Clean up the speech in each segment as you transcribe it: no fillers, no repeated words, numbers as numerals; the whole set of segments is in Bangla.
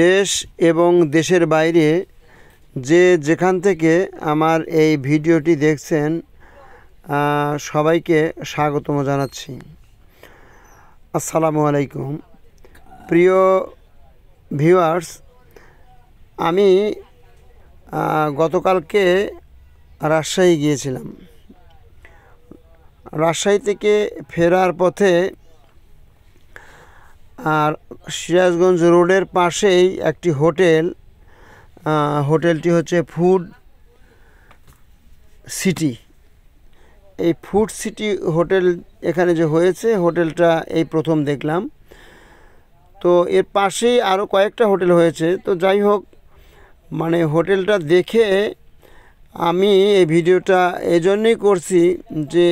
দেশ এবং দেশের বাইরে যে যেখান থেকে আমার এই ভিডিওটি দেখছেন সবাইকে স্বাগতম জানাচ্ছি। আসসালামু আলাইকুম প্রিয় ভিউয়ার্স, আমি গতকালকে রাজশাহী গিয়েছিলাম। রাজশাহী থেকে ফেরার পথে আর সিরাজগঞ্জ রোডের পাশেই একটি হোটেলটি হচ্ছে ফুড সিটি। এই ফুড সিটি হোটেল এখানে যে হয়েছে, হোটেলটা এই প্রথম দেখলাম। তো এর পাশেই আরও কয়েকটা হোটেল হয়েছে। তো যাই হোক, মানে হোটেলটা দেখে আমি এই ভিডিওটা এজন্যই করছি যে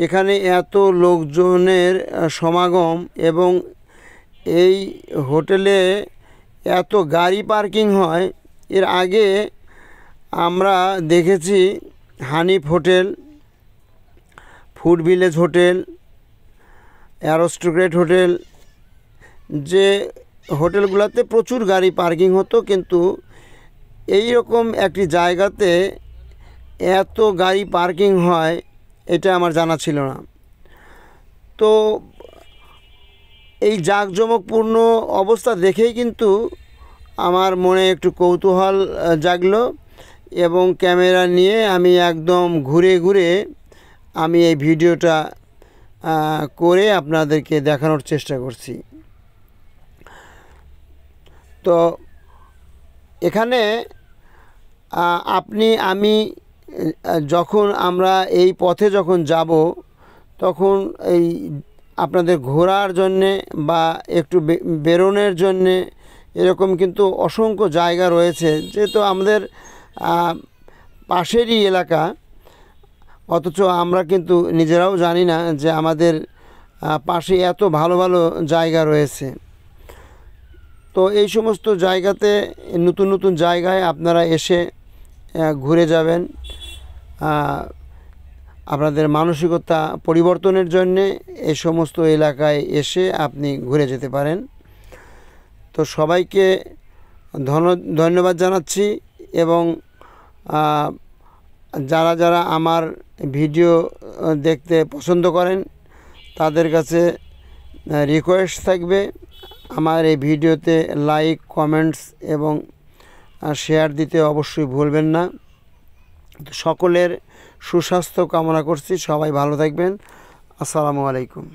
এখানে এত লোকজনের সমাগম এবং এই হোটেলে এত গাড়ি পার্কিং হয়। এর আগে আমরা দেখেছি Hanif hotel, food village hotel, aristocrat hotel, যে হোটেলগুলোতে প্রচুর গাড়ি পার্কিং হতো, কিন্তু এই রকম একটি জায়গাতে এত গাড়ি পার্কিং হয় এটা আমার জানা ছিল না। তো এই জাঁকজমকপূর্ণ অবস্থা দেখেই কিন্তু আমার মনে একটু কৌতূহল জাগলো এবং ক্যামেরা নিয়ে আমি একদম ঘুরে ঘুরে আমি এই ভিডিওটা করে আপনাদেরকে দেখানোর চেষ্টা করছি। তো এখানে আমি যখন আমরা এই পথে যখন যাব, তখন এই আপনাদের ঘোরার জন্যে বা একটু বেরোনোর জন্যে এরকম কিন্তু অসংখ্য জায়গা রয়েছে। যেহেতু আমাদের পাশেরই এলাকা, অথচ আমরা কিন্তু নিজেরাও জানি না যে আমাদের পাশে এত ভালো ভালো জায়গা রয়েছে। তো এই সমস্ত জায়গাতে, নতুন নতুন জায়গায় আপনারা এসে ঘুরে যাবেন। আপনাদের মানসিকতা পরিবর্তনের জন্যে এই সমস্ত এলাকায় এসে আপনি ঘুরে যেতে পারেন। তো সবাইকে ধন্যবাদ জানাচ্ছি এবং যারা যারা আমার ভিডিও দেখতে পছন্দ করেন তাদের কাছে রিকোয়েস্ট থাকবে, আমার এই ভিডিওতে লাইক, কমেন্টস এবং শেয়ার দিতে অবশ্যই ভুলবেন না। তো সকলের সুস্বাস্থ্য কামনা করছি। সবাই ভালো থাকবেন। আসসালামু আলাইকুম।